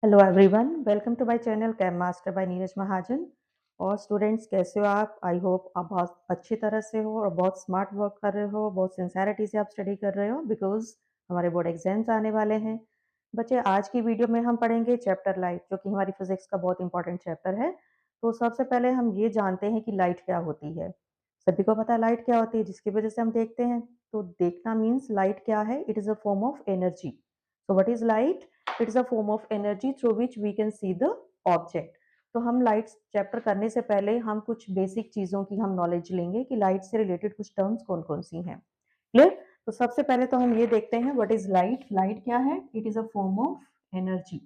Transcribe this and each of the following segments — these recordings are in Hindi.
Hello everyone, welcome to my channel cam master by Neeraj Mahajan. और स्टूडेंट्स, कैसे हो आप? आई होप आप बहुत अच्छी तरह से हो और बहुत स्मार्ट वर्क कर रहे हो, बहुत सिंसेरिटी से आप स्टडी कर रहे हो बिकॉज हमारे बोर्ड एग्जाम्स आने वाले हैं। बच्चे, आज की वीडियो में हम पढ़ेंगे चैप्टर लाइट, जो कि हमारी फिजिक्स का बहुत इंपॉर्टेंट चैप्टर है। तो सबसे पहले हम ये जानते हैं कि लाइट क्या होती है। सभी को पता है लाइट क्या होती है, जिसकी वजह से हम देखते हैं। तो देखना मीन्स लाइट क्या है? It is a form of energy. So what is light? It is a form of energy through which we can see the object. तो हम लाइट चैप्टर करने से पहले हम कुछ बेसिक चीजों की हम नॉलेज लेंगे कि लाइट से रिलेटेड कुछ टर्म्स कौन कौन सी हैं। क्लियर? तो सबसे पहले तो हम ये देखते हैं व्हाट इज लाइट। लाइट क्या है? It is a form of energy.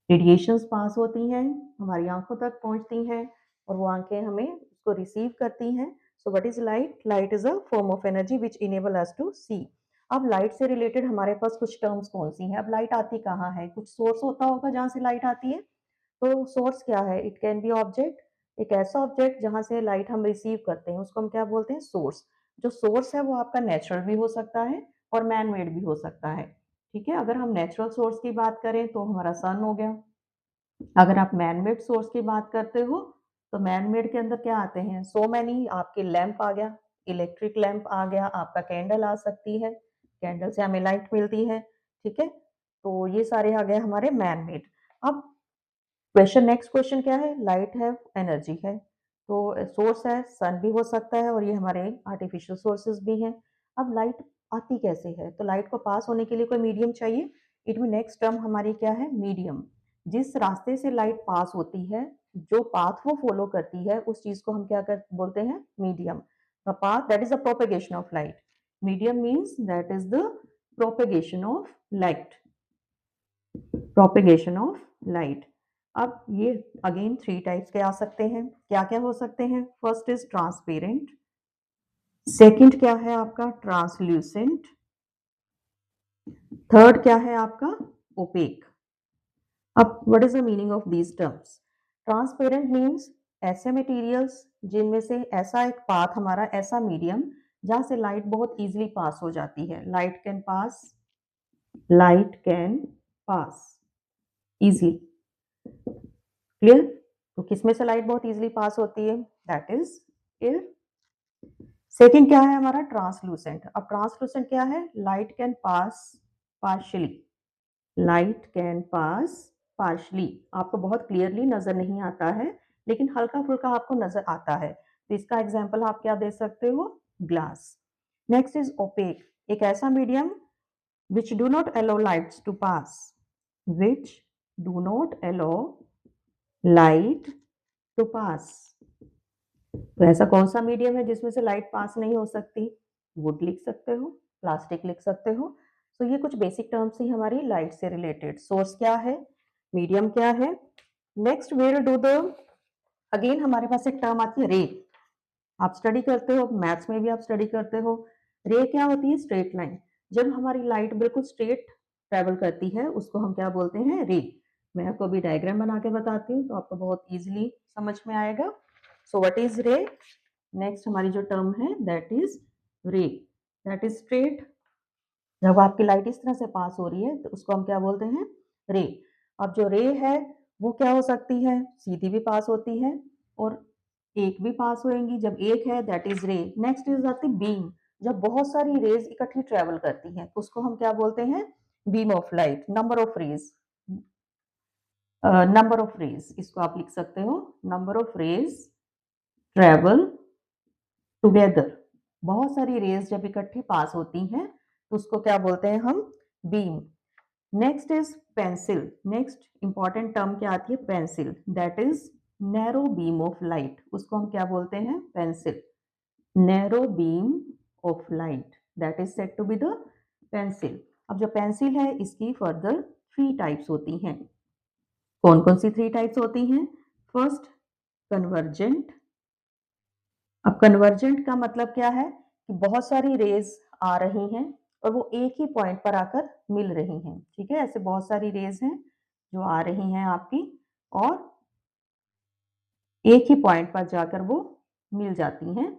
Radiations pass होती हैं, हमारी आंखों तक पहुंचती हैं और वो आंखें हमें उसको रिसीव करती हैं। So what is light? Light is a form of energy which enable us to see. अब लाइट से रिलेटेड हमारे पास कुछ टर्म्स कौन सी हैं? अब लाइट आती कहाँ है? कुछ सोर्स होता होगा जहां से लाइट आती है। तो सोर्स क्या है? It can be object. एक ऐसा ऑब्जेक्ट जहां से लाइट हम रिसीव करते हैं उसको हम क्या बोलते हैं? सोर्स। जो सोर्स है वो आपका नेचुरल भी हो सकता है और मैन मेड भी हो सकता है। ठीक है, अगर हम नेचुरल सोर्स की बात करें तो हमारा सन हो गया। अगर आप मैन मेड सोर्स की बात करते हो तो मैन मेड के अंदर क्या आते हैं? सो मैनी, आपके लैंप आ गया, इलेक्ट्रिक लैंप आ गया, आपका कैंडल आ सकती है, कैंडल से हमें लाइट मिलती है। ठीक है, तो ये सारे आ गए हमारे मैन मेड। अब क्वेश्चन, नेक्स्ट क्वेश्चन क्या है? लाइट है, एनर्जी है, तो सोर्स है, सन भी हो सकता है और ये हमारे आर्टिफिशियल सोर्सेज भी हैं। अब लाइट आती कैसे है? तो लाइट को पास होने के लिए कोई मीडियम चाहिए। इट में नेक्स्ट टर्म हमारी क्या है? मीडियम। जिस रास्ते से लाइट पास होती है, जो पाथ वो फॉलो करती है, उस चीज को हम क्या कर बोलते हैं? Medium. The path that is the propagation of light. Medium means that is the propagation of light. Propagation of light. अब ये अगेन थ्री टाइप्स के आ सकते हैं। क्या क्या हो सकते हैं? फर्स्ट इज ट्रांसपेरेंट, सेकंड क्या है आपका? ट्रांसल्यूसेंट, थर्ड क्या है आपका? ओपेक। अब what is the meaning of these terms? Transparent means ऐसे मटेरियल्स जिनमें से ऐसा एक पाथ, हमारा ऐसा मीडियम जहां से लाइट बहुत इजीली पास हो जाती है। Light can pass, light can pass easily. Clear? तो किसमें से लाइट बहुत इजीली पास होती है? That is air. सेकेंड क्या है हमारा? ट्रांसलूसेंट। अब ट्रांसलूसेंट क्या है? Light can pass partially, light can pass partially. आपको बहुत क्लियरली नजर नहीं आता है, लेकिन हल्का फुल्का आपको नजर आता है। तो इसका एग्जाम्पल आप क्या दे सकते हो? ग्लास। नेक्स्ट इज ओपेक, एक ऐसा medium which do not allow lights to pass, which do not allow light to pass. तो ऐसा कौन सा मीडियम है जिसमें से लाइट पास नहीं हो सकती? वुड लिख सकते हो, प्लास्टिक लिख सकते हो। तो ये कुछ बेसिक टर्म्स ही हमारी लाइट से रिलेटेड। सोर्स क्या है, मीडियम क्या है। Next will do the, again हमारे पास एक टर्म आती है रे। आप स्टडी करते हो, मैथ्स में भी आप स्टडी करते हो। रे क्या होती है? Straight line. जब हमारी लाइट बिल्कुल स्ट्रेट ट्रेवल करती है उसको हम क्या बोलते हैं? रे। मैं आपको अभी डायग्राम बना के बताती हूँ तो आपको बहुत इजीली समझ में आएगा। सो व्हाट इज रे? नेक्स्ट हमारी जो टर्म है दैट इज रे, दैट इज स्ट्रेट। जब आपकी लाइट इस तरह से पास हो रही है तो उसको हम क्या बोलते हैं? रे। अब जो रे है वो क्या हो सकती है? सीधी भी पास होती है और एक भी पास होएंगी। जब एक है दैट इज रे। नेक्स्ट इज आती बीम। जब बहुत सारी रेज इकट्ठी ट्रेवल करती हैं तो उसको हम क्या बोलते हैं? Beam of light. Number of rays, number of rays इसको आप लिख सकते हो। Number of rays travel together. बहुत सारी रेज जब इकट्ठी पास होती हैं तो उसको क्या बोलते हैं हम? Beam. Next is pencil. Next important term क्या आती है? Pencil, that is narrow beam of light. उसको हम क्या बोलते हैं? Pencil. Narrow beam of light, that is said to be the pencil. अब जो पेंसिल है इसकी फर्दर थ्री टाइप्स होती हैं। कौन कौन सी थ्री टाइप्स होती हैं? First, convergent. अब कन्वर्जेंट का मतलब क्या है? कि बहुत सारी रेज आ रही हैं और वो एक ही पॉइंट पर आकर मिल रही हैं। ठीक है, ऐसे बहुत सारी रेज हैं जो आ रही हैं आपकी और एक ही पॉइंट पर जाकर वो मिल जाती हैं।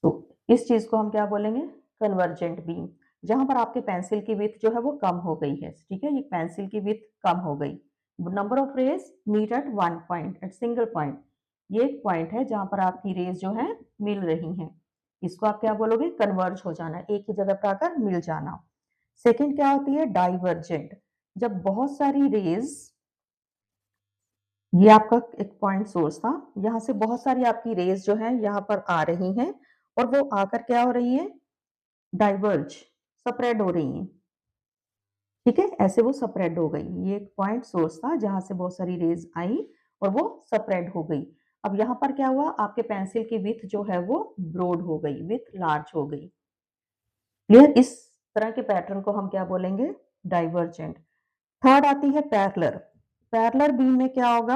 तो इस चीज को हम क्या बोलेंगे? Convergent beam. जहां पर आपके पेंसिल की विड्थ जो है वो कम हो गई है। ठीक है, ये पेंसिल की विड्थ कम हो गई। Number of rays meet at one point, at single point. ये एक पॉइंट है जहां पर आपकी रेज जो है मिल रही हैं। इसको आप क्या बोलोगे? कन्वर्ज हो जाना, एक ही जगह पर आकर मिल जाना। सेकंड क्या होती है? डाइवर्जेंट। जब बहुत सारी रेज, ये आपका एक पॉइंट सोर्स था, यहां से बहुत सारी आपकी रेज जो है यहाँ पर आ रही हैं और वो आकर क्या हो रही है? डाइवर्ज, स्प्रेड हो रही हैं। ठीक है, ऐसे वो स्प्रेड हो गई। ये एक पॉइंट सोर्स था जहां से बहुत सारी रेज आई और वो स्प्रेड हो गई। अब यहाँ पर क्या हुआ? आपके पेंसिल की विथ जो है वो ब्रॉड हो गई, विथ लार्ज हो गई। क्लियर? इस तरह के पैटर्न को हम क्या बोलेंगे? डाइवर्जेंट। थर्ड आती है पैरेलल। पैरेलल बीम में क्या होगा?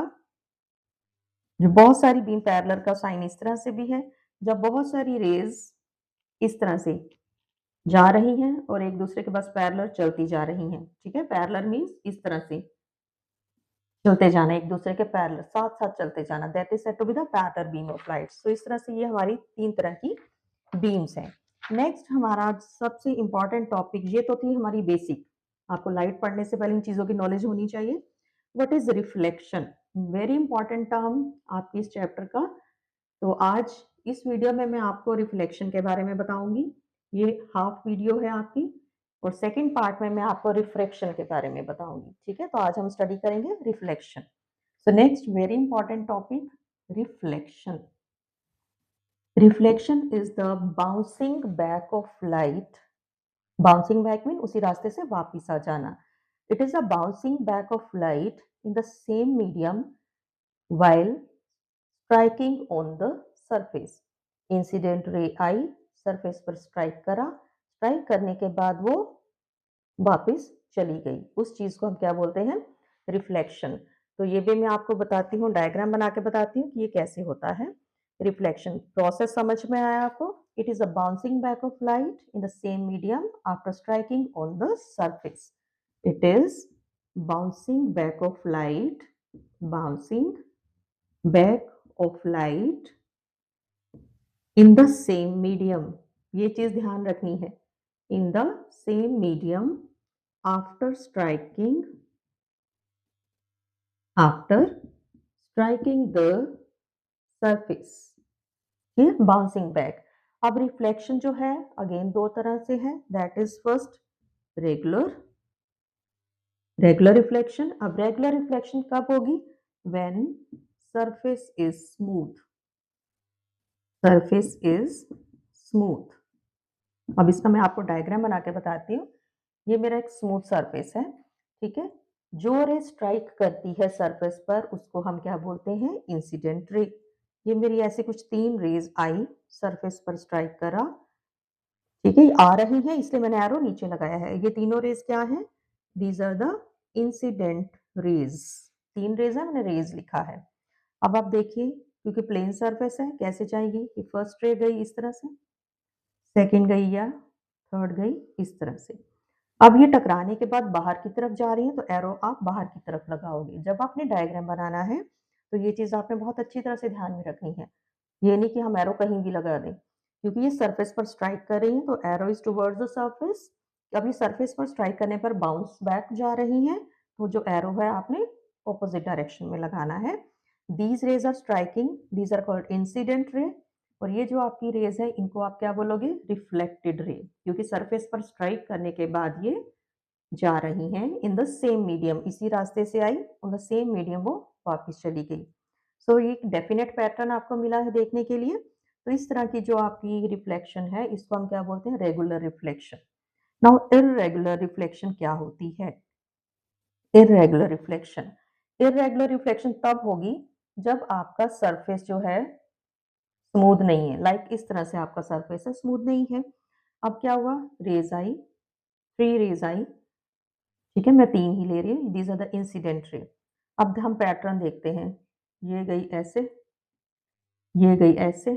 जो बहुत सारी बीम, पैरेलल का साइन इस तरह से भी है, जब बहुत सारी रेज इस तरह से जा रही हैं और एक दूसरे के पास पैरेलल चलती जा रही हैं। ठीक है, पैरेलल मींस इस तरह से चलते जाना, एक दूसरे के पैरेलल साथ साथ चलते जाना, that is said to be the parallel beam of light. तो इस तरह से ये हमारी तीन तरह की बीम्स हैं। नेक्स्ट हमारा सबसे इंपॉर्टेंट टॉपिक, ये तो थी हमारी बेसिक, आपको लाइट पढ़ने से पहले इन चीजों की नॉलेज होनी चाहिए। What is reflection? Very important term आपके इस चैप्टर का। तो आज इस वीडियो में मैं आपको रिफ्लेक्शन के बारे में बताऊंगी। ये हाफ वीडियो है आपकी, और सेकंड पार्ट में मैं आपको रिफ्रैक्शन के बारे में बताऊंगी। ठीक है, तो आज हम स्टडी करेंगे reflection. So next very important topic, reflection. Reflection is the bouncing back of light. Bouncing back mean उसी रास्ते से वापिस आ जाना। It is a bouncing back of light in the same medium while striking on the surface। Incident ray I, surface पर स्ट्राइक करा, स्ट्राइक करने के बाद वो वापस चली गई, उस चीज को हम क्या बोलते हैं? रिफ्लेक्शन। तो ये भी मैं आपको बताती हूँ, डायग्राम बना के बताती हूँ कि ये कैसे होता है। रिफ्लेक्शन प्रोसेस समझ में आया आपको? It is a bouncing back of light in the same medium after striking on the surface. It is bouncing back of light, bouncing back of light in the same medium. ये चीज ध्यान रखनी है, in the same medium after striking, after striking the surface. ये बाउंसिंग बैक। अब रिफ्लेक्शन जो है अगेन दो तरह से है, that is first regular, regular reflection. अब रेगुलर रिफ्लेक्शन कब होगी? When surface is smooth, surface is smooth. अब इसका मैं आपको डायग्राम बना के बताती हूँ। ये मेरा एक स्मूथ सरफेस है, ठीक है। जो रे स्ट्राइक करती है सरफेस पर उसको हम क्या बोलते हैं? Incident ray. ये मेरी ऐसे कुछ तीन रेज आई, सरफेस पर स्ट्राइक करा, ठीक है, आ रही है इसलिए मैंने एरो नीचे लगाया है। ये तीनों रेज क्या है? These are the incident rays. तीन रेज है, मैंने रेज लिखा है। अब आप देखिए, क्योंकि प्लेन सरफेस है, कैसे जाएगी? ये फर्स्ट रे गई इस तरह से, सेकंड गई या थर्ड गई इस तरह से। अब ये टकराने के बाद बाहर की तरफ जा रही है, तो एरो आप बाहर की तरफ लगाओगे। जब आपने डायग्राम बनाना है तो ये चीज आपने बहुत अच्छी तरह से ध्यान में रखनी है। ये नहीं कि हम एरो कहीं भी लगा दें, क्योंकि ये सरफेस पर स्ट्राइक कर रही है तो arrow is towards the surface. अब ये सरफेस पर स्ट्राइक करने पर बाउंस बैक जा रही है, तो जो एरो है आपने ऑपोजिट डायरेक्शन में लगाना है। These rays are striking, these are called incident ray. और ये जो आपकी रेज है इनको आप क्या बोलोगे? रिफ्लेक्टेड रे, क्योंकि सरफेस पर स्ट्राइक करने के बाद ये जा रही हैं इन द सेम मीडियम, इसी रास्ते से आई, ऑन द सेम मीडियम वो वापस चली गई। सो ये एक डेफिनेट पैटर्न आपको मिला है देखने के लिए। तो इस तरह की जो आपकी रिफ्लेक्शन है इसको हम क्या बोलते हैं? Regular reflection. Now irregular reflection क्या होती है? इररेगुलर रिफ्लेक्शन, इररेगुलर रिफ्लेक्शन तब होगी जब आपका सरफेस जो है स्मूथ नहीं है। लाइक इस तरह से आपका सरफेस है, स्मूथ नहीं है। अब क्या हुआ? रेज आई, थ्री रेज आई, ठीक है, मैं तीन ही ले रही हूँ, these are the incident ray. अब हम पैटर्न देखते हैं, ये गई ऐसे, ये गई ऐसे,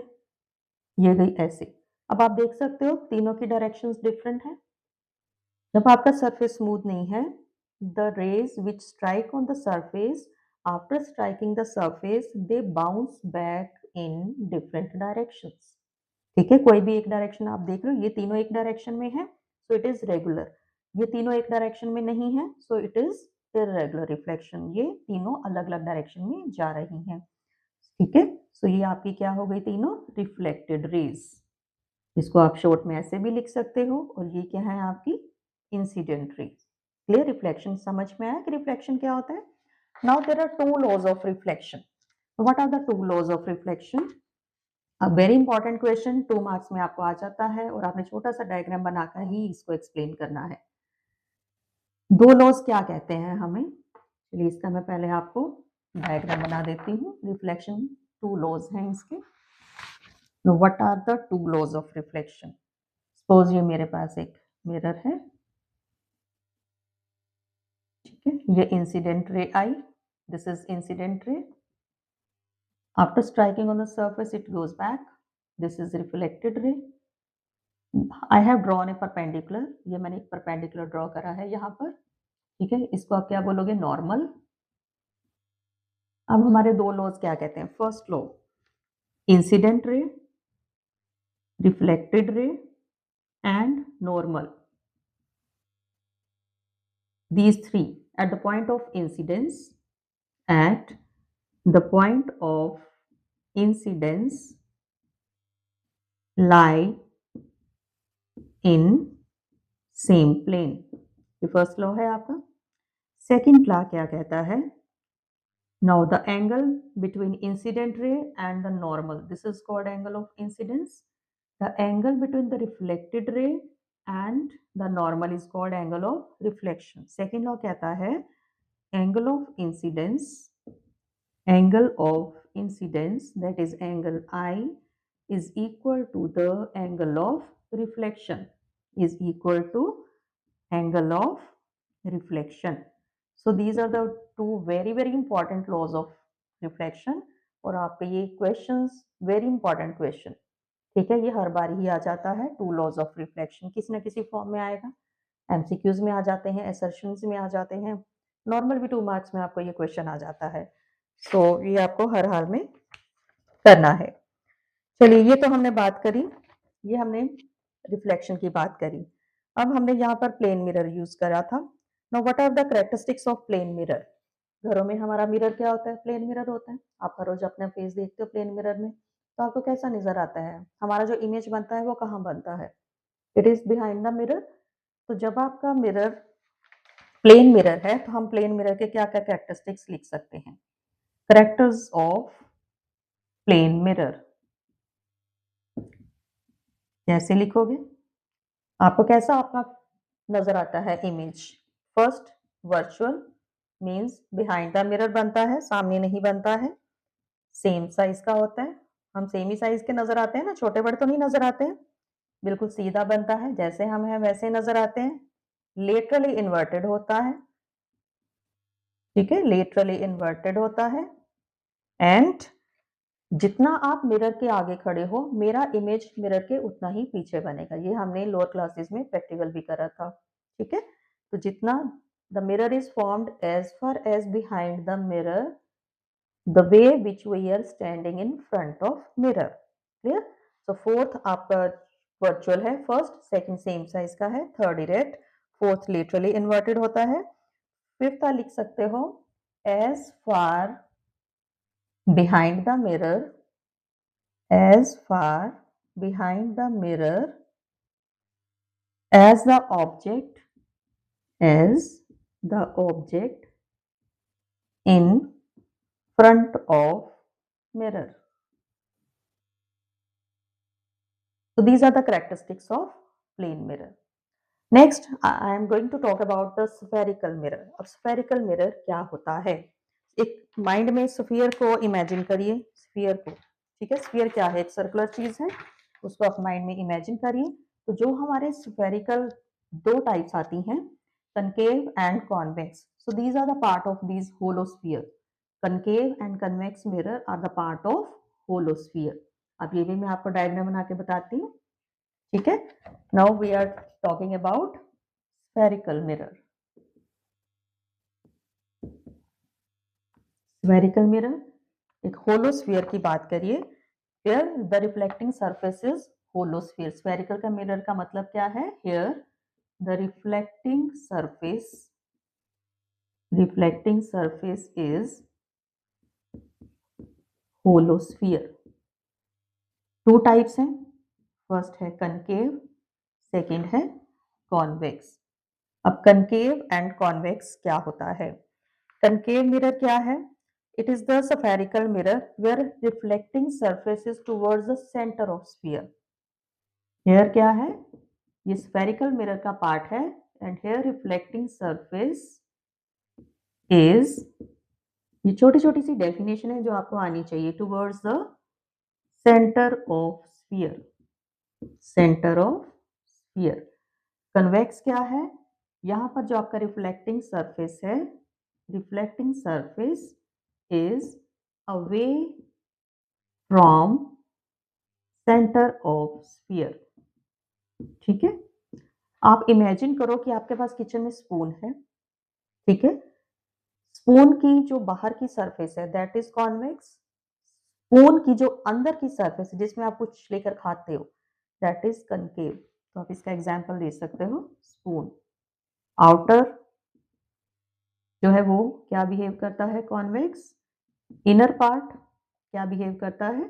ये गई ऐसे। अब आप देख सकते हो तीनों की डायरेक्शंस डिफरेंट है। जब आपका सरफेस स्मूथ नहीं है, the rays which strike on the surface, after striking the surface they bounce back in different directions. ठीक है, कोई भी एक डायरेक्शन आप देख रहे हो, ये तीनों एक डायरेक्शन में है, सो इट इज रेगुलर। ये तीनों एक डायरेक्शन में नहीं है, so it is irregular reflection. ये तीनों अलग अलग डायरेक्शन में जा रही हैं, ठीक है। सो ये आपकी क्या हो गई, तीनों रिफ्लेक्टेड रेज। इसको आप शॉर्ट में ऐसे भी लिख सकते हो। और ये क्या है आपकी इंसिडेंट रेज। क्लियर, रिफ्लेक्शन समझ में आया कि रिफ्लेक्शन क्या होता है। Now there are two laws of reflection. What are the two laws of reflection? अब वेरी इंपॉर्टेंट क्वेश्चन, 2 मार्क्स में आपको आ जाता है और आपने छोटा सा डायग्राम बनाकर ही इसको एक्सप्लेन करना है। दो लॉज क्या कहते हैं हमें, चलिए इसका मैं पहले आपको डायग्राम बना देती हूँ। रिफ्लेक्शन 2 लॉज हैं इसके। What are the 2 laws of reflection? Suppose ये मेरे पास एक मिरर है, ठीक है। ये incident ray I, this is incident ray. After striking on the surface it goes back, this is reflected ray. I have drawn A perpendicular, ये मैंने एक परपेंडिकुलर ड्रॉ करा है यहाँ पर, ठीक है। इसको आप क्या बोलोगे, नॉर्मल। अब हमारे दो लॉज क्या कहते हैं? First law, incident ray, reflected ray and normal. These three, at the point of incidence, at the point of incidence lie in same plane। ये फर्स्ट लॉ है आपका। सेकंड लॉ क्या कहता है? Now the angle between incident ray and the normal, this is called angle of incidence. The angle between the reflected ray and the normal is called angle of reflection. Second law कहता है angle of incidence, that is angle I is equal to the angle of reflection, is equal to angle of reflection. So these are the two very very important laws of reflection। और आपके ये questions very important question, ठीक है। ये हर बार ही आ जाता है, टू लॉज ऑफ रिफ्लेक्शन किसी न किसी फॉर्म में आएगा। एमसीक्यूज में आ जाते हैं, असर्शंस में आ जाते हैं, नॉर्मल भी 2 मार्क्स में आपको ये क्वेश्चन आ जाता है। सो ये आपको हर हाल में करना है। चलिए ये तो हमने बात करी, ये हमने रिफ्लेक्शन की बात करी। अब हमने यहाँ पर प्लेन मिरर यूज करा था। Now what are the characteristics of plane mirror? घरों में हमारा मिरर क्या होता है? प्लेन मिरर होता है। आप हर रोज अपना फेस देखते हो प्लेन मिरर में, तो आपको कैसा नजर आता है? हमारा जो इमेज बनता है वो कहाँ बनता है? It is behind the mirror. तो जब आपका मिरर प्लेन मिरर है तो हम प्लेन मिरर के क्या क्या कैरेक्टरिस्टिक्स लिख सकते हैं? कैरेक्टर्स ऑफ प्लेन मिरर कैसे लिखोगे? आपको कैसा आपका नजर आता है image? First, virtual means behind the mirror बनता है, सामने नहीं बनता है। सेम साइज का होता है, हम सेम ही साइज के नजर आते हैं ना, छोटे बड़े तो नहीं नजर आते हैं। बिल्कुल सीधा बनता है, जैसे हम हैं वैसे नजर आते हैं। लेटरली इन्वर्टेड होता है, ठीक है, लेटरली इन्वर्टेड होता है। एंड जितना आप मिरर के आगे खड़े हो, मेरा इमेज मिरर के उतना ही पीछे बनेगा। ये हमने लोअर क्लासेस में प्रैक्टिकल भी करा था, ठीक है। तो जितना the mirror is formed as far as behind the mirror the way which we are standing in front of mirror. Clear? So fourth आपका वर्चुअल है, फर्स्ट सेकंड सेम साइज का है, third erect, fourth laterally inverted होता है। फिफ्थ आप लिख सकते हो as far behind the mirror, as far behind the mirror as the object, as the object in front of mirror. So these are the characteristics of plane mirror. Next I am going to talk about the spherical mirror। अब spherical mirror क्या होता है? एक माइंड में स्फीयर को इमेजिन करिए, स्फीयर को, ठीक है। स्फीयर क्या है? एक सर्कुलर चीज है, उसको आप माइंड में इमेजिन करिए। तो जो हमारे स्फेरिकल दो टाइप्स आती हैं, concave and convex. So these are the part of these hollow sphere. Concave and convex mirror are the part of hollow sphere. अब ये भी मैं आपको डायग्राम बना के बताती हूँ, ठीक है। Now we are talking about spherical mirror. Spherical mirror, एक होलोस्फीयर की बात करिए। Here the reflecting surface is holosphere। Spherical का मिरर का मतलब क्या है? Here the reflecting surface reflecting surface is holosphere. Two types हैं, फर्स्ट है कनकेव, सेकंड है कॉन्वेक्स। अब कनकेव एंड कॉन्वेक्स क्या होता है? कनकेव मिरर क्या है? It is the spherical mirror where reflecting surface is towards the center of sphere. Here क्या है? ये spherical mirror का पार्ट है and here reflecting surface is, ये छोटी छोटी सी डेफिनेशन है जो आपको आनी चाहिए, towards the center of sphere. Centre of sphere. Convex क्या है? यहां पर जो आपका रिफ्लेक्टिंग सरफेस है, reflecting surface is away from centre of sphere. ठीक है, आप इमेजिन करो कि आपके पास किचन में स्पून है, ठीक है, स्पून की जो बाहर की सरफेस है दैट इज कॉन्वेक्स, स्पून की जो अंदर की सरफेस जिसमें आप कुछ लेकर खाते हो दैट इज कनकेव। तो आप इसका एग्जांपल दे सकते हो, स्पून आउटर जो है वो क्या बिहेव करता है? कॉन्वेक्स। इनर पार्ट क्या बिहेव करता है?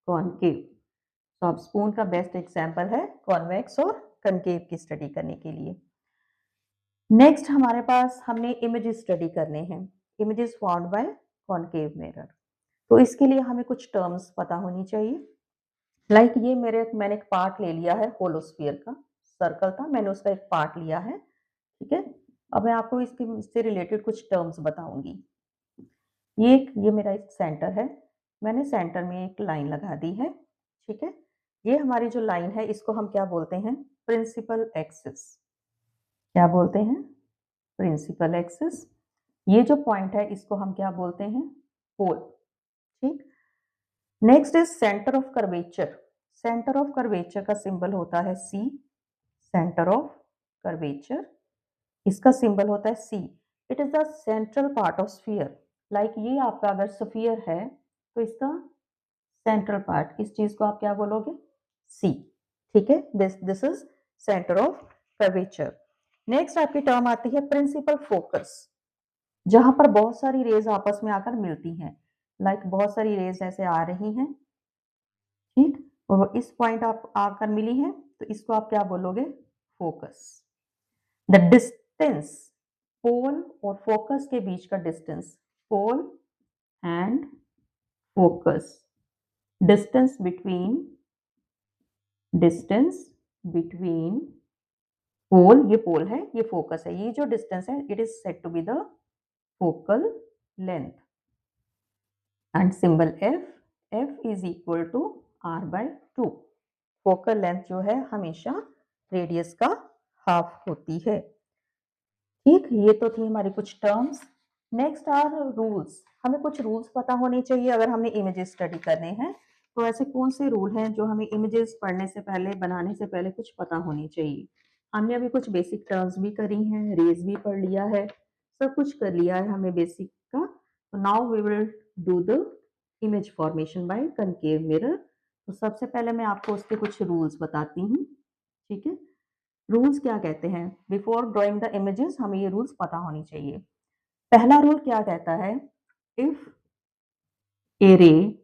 कॉनकेव। तो आप स्पून का बेस्ट एग्जांपल है कॉन्वेक्स और कनकेव की स्टडी करने के लिए। नेक्स्ट हमारे पास हमने इमेजेस स्टडी करने हैं, images found by concave mirror. तो इसके लिए हमें कुछ टर्म्स पता होनी चाहिए। लाइक ये मैंने एक पार्ट ले लिया है होलोस्फीयर का, सर्कल था, मैंने उसका एक पार्ट लिया है, ठीक है। अब मैं आपको इससे रिलेटेड कुछ टर्म्स बताऊंगी। ये मेरा एक सेंटर है, मैंने सेंटर में एक लाइन लगा दी है, ठीक है। ये हमारी जो लाइन है इसको हम क्या बोलते हैं? Principal axis. क्या बोलते हैं? Principal axis. ये जो पॉइंट है इसको हम क्या बोलते हैं? पोल। ठीक। Next is centre of curvature. Centre of curvature का सिंबल होता है सी। सेंटर ऑफ कर्वेचर, इसका सिंबल होता है C. It is the central part of sphere. Like ये आपका अगर स्फीयर है तो इसका सेंट्रल पार्ट, इस चीज को आप क्या बोलोगे? सी। ठीक है, this is centre of curvature. Next आपकी टर्म आती है प्रिंसिपल फोकस, जहां पर बहुत सारी रेज आपस में आकर मिलती हैं। लाइक बहुत सारी रेज ऐसे आ रही हैं, ठीक, और इस पॉइंट आप आकर मिली है तो इसको आप क्या बोलोगे? फोकस। द डिस्टेंस, पोल और फोकस के बीच का distance, pole and focus, distance between pole, ये पोल है, ये फोकस है, ये जो डिस्टेंस है it is said to be the focal length. And symbol F is equal to r/2। Focal length जो है हमेशा रेडियस का हाफ होती है। ठीक, ये तो थी हमारी कुछ टर्म्स। Next are rules. हमें कुछ रूल्स पता होने चाहिए अगर हमने इमेजेस स्टडी करने हैं। तो ऐसे कौन से रूल हैं जो हमें इमेजेस पढ़ने से पहले, बनाने से पहले कुछ पता होनी चाहिए? हमने अभी कुछ बेसिक टर्म्स भी करी हैं, रेज भी पढ़ लिया है, सब कुछ कर लिया है हमने बेसिक का। तो now we will do the image formation by concave mirror. तो सबसे पहले मैं आपको उसके कुछ रूल्स बताती हूँ, ठीक है। रूल्स क्या कहते हैं? बिफोर ड्राइंग द इमेजेस हमें ये रूल्स पता होनी चाहिए। पहला रूल क्या कहता है? If a ray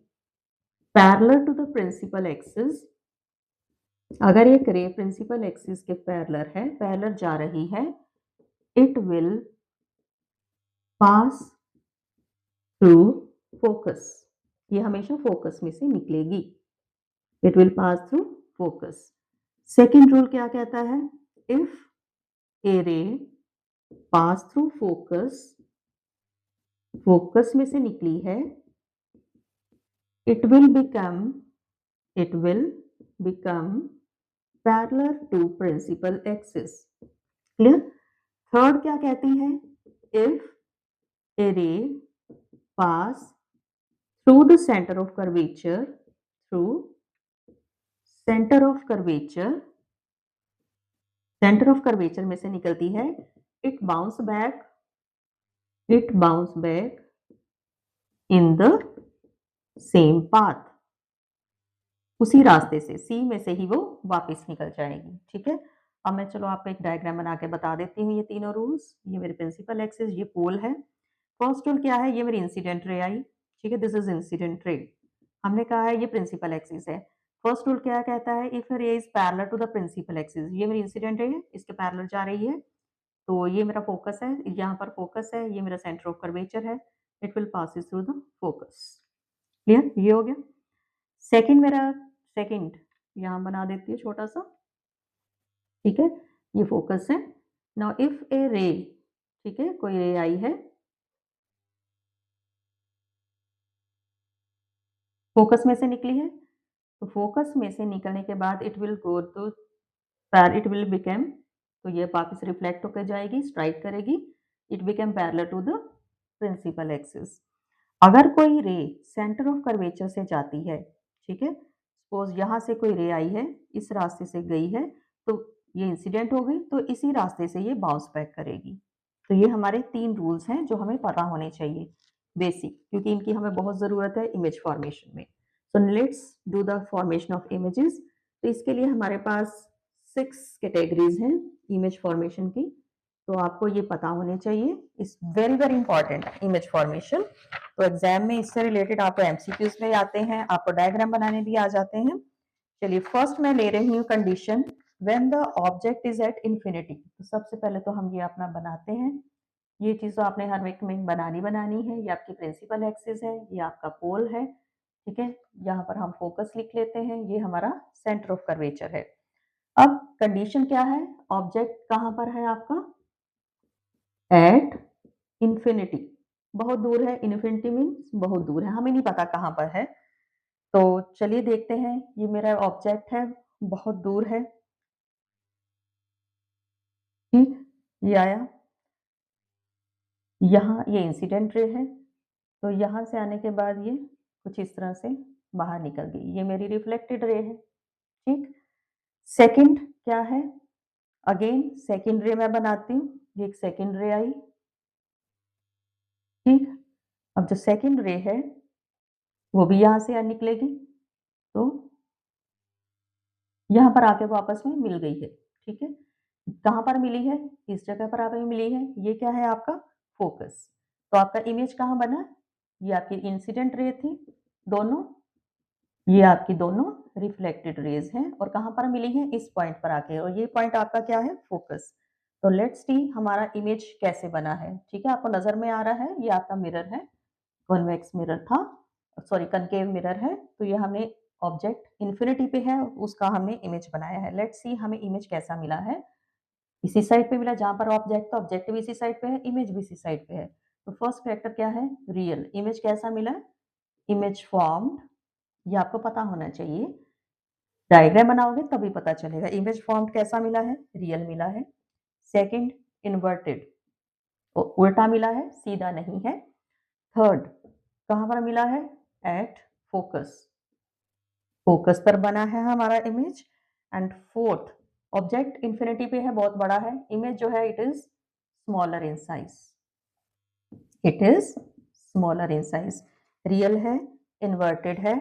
parallel to the principal axis, अगर एक रे प्रिंसिपल एक्सिस के पैरेलल जा रही है, it will pass through focus, ये हमेशा फोकस में से निकलेगी, it will pass through focus. Second rule क्या कहता है? इफ ए रे पास थ्रू फोकस, फोकस में से निकली है, it will become parallel to principal axis। Clear? Third क्या कहती है? if a ray pass through the center of curvature, center of curvature में से निकलती है, it bounce back in the same path, उसी रास्ते से, सी में से ही वो वापस निकल जाएगी, ठीक है। अब मैं चलो आपको एक डायग्राम बना के बता देती हूँ ये तीनों रूल्स। ये मेरे प्रिंसिपल एक्सिस, ये पोल है। फर्स्ट रूल क्या है, ये मेरी इंसिडेंट रे आई, ठीक है, दिस इज इंसिडेंट रे। हमने कहा है ये प्रिंसिपल एक्सिस है। फर्स्ट रूल क्या कहता है, if ray is parallel to the principal axis, ये मेरी इंसिडेंट रे है, इसके पैरेलल जा रही है, तो ये मेरा फोकस है, यहाँ पर फोकस है, ये मेरा सेंटर ऑफ कर्वेचर है, it will passes through the focus. Clear, ये हो गया। सेकंड मेरा, सेकंड यहाँ बना देती है छोटा सा, ठीक है, ये फोकस है। नाउ इफ ए रे, ठीक है, कोई रे आई है, फोकस में से निकली है, तो फोकस में से निकलने के बाद it will go to it will become, तो ये वापस रिफ्लेक्ट होकर जाएगी, स्ट्राइक करेगी, it become parallel to the principal axis. अगर कोई रे सेंटर ऑफ कर्वेचर से जाती है, ठीक है, सपोज यहाँ से कोई रे आई है, इस रास्ते से गई है, तो ये इंसिडेंट हो गई, तो इसी रास्ते से ये बाउंस बैक करेगी। तो ये हमारे 3 रूल्स हैं जो हमें पता होने चाहिए बेसिक, क्योंकि इनकी हमें बहुत ज़रूरत है इमेज फॉर्मेशन में। So let's do the formation of images. तो इसके लिए हमारे पास 6 कैटेगरीज हैं इमेज फॉर्मेशन की, तो आपको ये पता होने चाहिए, इस very very important image formation. तो एग्जाम में इससे रिलेटेड आपको एमसीक्यूज में आते हैं, आपको डायग्राम बनाने भी आ जाते हैं। चलिए फर्स्ट मैं ले रही हूँ condition when the object is at infinity. तो सबसे पहले तो हम ये अपना बनाते हैं, ये चीज़ तो आपने हर वीक में बनानी है। ये आपकी प्रिंसिपल एक्सिस है, ये आपका पोल है, ठीक है, यहाँ पर हम फोकस लिख लेते हैं, ये हमारा सेंटर ऑफ कर्वेचर है। अब कंडीशन क्या है, ऑब्जेक्ट कहाँ पर है आपका, एट इंफिनिटी, बहुत दूर है, इन्फिनिटी मीन्स बहुत दूर है, हमें नहीं पता कहाँ पर है। तो चलिए देखते हैं, ये मेरा ऑब्जेक्ट है, बहुत दूर है, ठीक, ये आया, यहाँ ये इंसिडेंट रे है, तो यहाँ से आने के बाद ये कुछ इस तरह से बाहर निकल गई, ये मेरी रिफ्लेक्टेड रे है, ठीक। सेकंड क्या है, अगेन सेकंड रे मैं बनाती हूँ, ये एक सेकंड रे आई, ठीक। अब जो सेकंड रे है वो भी यहाँ से निकलेगी, तो यहाँ पर आके वो आपस में मिल गई है, ठीक है। कहाँ पर मिली है, इस जगह पर आके मिली है, ये क्या है आपका फोकस। तो आपका इमेज कहाँ बना, ये आपकी इंसिडेंट रे थी दोनों, ये आपकी दोनों रिफ्लेक्टेड रेज हैं, और कहाँ पर मिली है, इस पॉइंट पर आके, और ये पॉइंट आपका क्या है, फोकस। तो लेट्स सी हमारा इमेज कैसे बना है, ठीक है, आपको नजर में आ रहा है, ये आपका मिरर है, कॉन्वेक्स मिरर था, सॉरी कनकेव मिरर है, तो ये हमने ऑब्जेक्ट इन्फिनिटी पे है, उसका हमने इमेज बनाया है। लेट्स सी हमें इमेज कैसा मिला है, इसी साइड पे मिला जहां पर ऑब्जेक्ट था, ऑब्जेक्ट भी इसी साइड पे है, इमेज भी इसी साइड पे है। तो फर्स्ट फैक्टर क्या है, रियल इमेज कैसा मिला, इमेज फॉर्म्ड, ये आपको पता होना चाहिए, डायग्राम बनाओगे तभी पता चलेगा। इमेज फॉर्म्ड कैसा मिला है, रियल मिला है। सेकंड इन्वर्टेड, तो उल्टा मिला है, सीधा नहीं है। थर्ड कहां पर मिला है, एट फोकस, फोकस पर बना है हमारा image. And fourth object infinity पे है, बहुत बड़ा है, इमेज जो है it is smaller in size, it is smaller in size, real है, इन्वर्टेड है,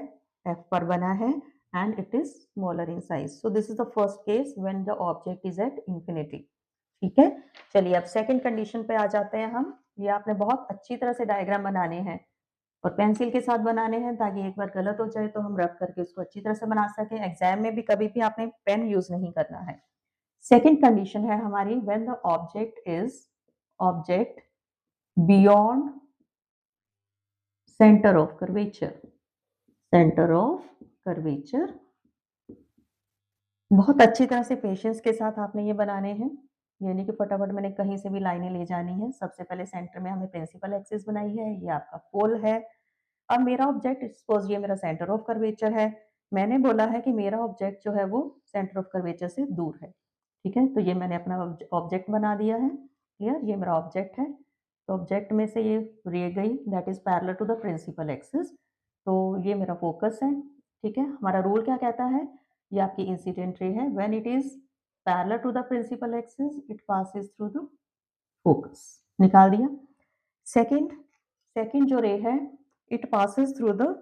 एफ पर बना है, and it is smaller in size. So this is the first case when the object is at infinity, ठीक है। चलिए अब सेकंड कंडीशन पे आ जाते हैं हम। ये आपने बहुत अच्छी तरह से डायग्राम बनाने हैं और पेंसिल के साथ बनाने हैं, ताकि एक बार गलत हो जाए तो हम रब करके उसको अच्छी तरह से बना सकें। एग्जाम में भी कभी भी आपने पेन यूज नहीं करना है। सेकंड कंडीशन है हमारी, when the object is object beyond centre of curvature, centre of curvature. बहुत अच्छी तरह से पेशेंस के साथ आपने ये बनाने हैं, यानी कि फटाफट मैंने कहीं से भी लाइनें ले जानी है। सबसे पहले सेंटर में हमने प्रिंसिपल एक्सिस बनाई है, ये आपका पोल है। अब मेरा ऑब्जेक्ट, सपोज ये मेरा सेंटर ऑफ कर्वेचर है, मैंने बोला है कि मेरा ऑब्जेक्ट जो है वो सेंटर ऑफ कर्वेचर से दूर है, ठीक है। तो ये मैंने अपना ऑब्जेक्ट बना दिया है, क्लियर, ये मेरा ऑब्जेक्ट है। तो ऑब्जेक्ट में से ये रे गई, that is parallel to the principal axis, तो ये मेरा फोकस है, ठीक है। हमारा रूल क्या कहता है, ये आपकी इंसिडेंट रे है, when it is parallel to the principal axis it passes through the focus, निकाल दिया। सेकंड, सेकंड जो रे है, it passes through the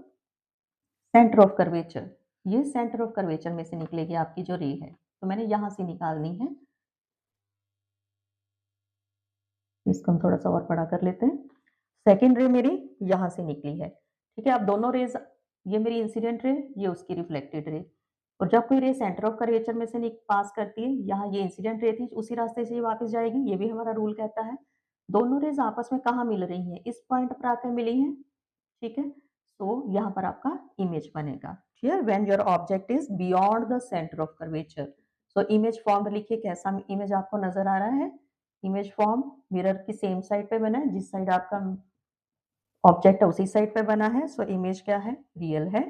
centre of curvature, ये सेंटर ऑफ कर्वेचर में से निकलेगी आपकी जो रे है, तो मैंने यहां से निकालनी है। इसको हम थोड़ा सा और बड़ा कर लेते हैं। सेकेंड रे मेरी यहाँ से निकली है, ठीक है। अब दोनों रेज, ये मेरी इंसिडेंट रे, ये उसकी रिफ्लेक्टेड रे, और जब कोई रे सेंटर ऑफ कर्वेचर में से पास करती है, यहाँ ये इंसिडेंट रे थी, उसी रास्ते से ये वापस जाएगी, ये भी हमारा रूल कहता है। दोनों रेज आपस में कहाँ मिल रही हैं? इस पॉइंट पर आकर मिली हैं, ठीक है। तो यहाँ पर आपका इमेज बनेगा। Clear? When your object is beyond the centre of curvature, so image form लिखिए। कैसा इमेज आपको नजर आ रहा है? इमेज फॉर्म मिरर की सेम साइड पे बना है, जिस साइड आपका ऑब्जेक्ट है उसी साइड पे बना है। सो इमेज क्या है? रियल है।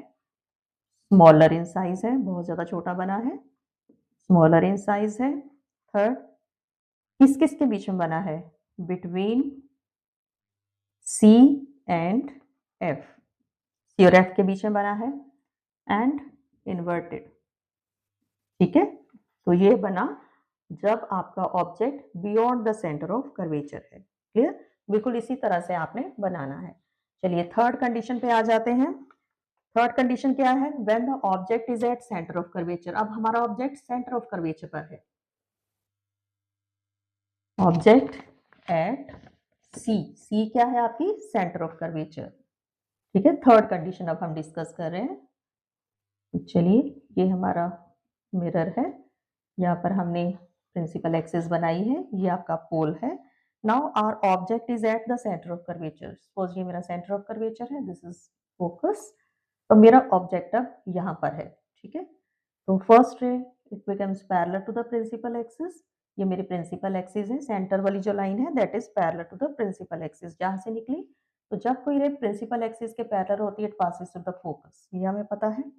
स्मॉलर इन साइज है, बहुत ज्यादा छोटा बना है, स्मॉलर इन साइज है। थर्ड, किस किस के बीच में बना है? बिटवीन सी एंड एफ, सी और एफ के बीच में बना है, एंड इन्वर्टेड, ठीक है। तो ये बना जब आपका object beyond the centre of curvature है। क्लियर? बिल्कुल इसी तरह से आपने बनाना है। चलिए थर्ड कंडीशन पे आ जाते हैं। थर्ड कंडीशन क्या है? When the object is at centre of curvature. अब हमारा ऑब्जेक्ट सेंटर ऑफ कर्वेचर पर है, ऑब्जेक्ट एट सी, सी क्या है आपकी? सेंटर ऑफ कर्वेचर, ठीक है। थर्ड कंडीशन अब हम डिस्कस कर रहे हैं। तो चलिए, ये हमारा मिरर है, यहाँ पर हमने प्रिंसिपल एक्सिस बनाई है, ये आपका पोल है। Now our object is at the centre of curvature. Suppose ये मेरा सेंटर ऑफ कर्वेचर है, दिस इज फोकस। तो मेरा ऑब्जेक्ट अब यहाँ पर है, ठीक है। तो first ray it becomes parallel to the principal axis, ये मेरी प्रिंसिपल एक्सिस है, सेंटर वाली जो लाइन है that is parallel to the principal axis, जहाँ से निकली। तो जब कोई रे प्रिंसिपल एक्सिस के पैरेलल होती है, it passes through the focus, ये हमें पता है।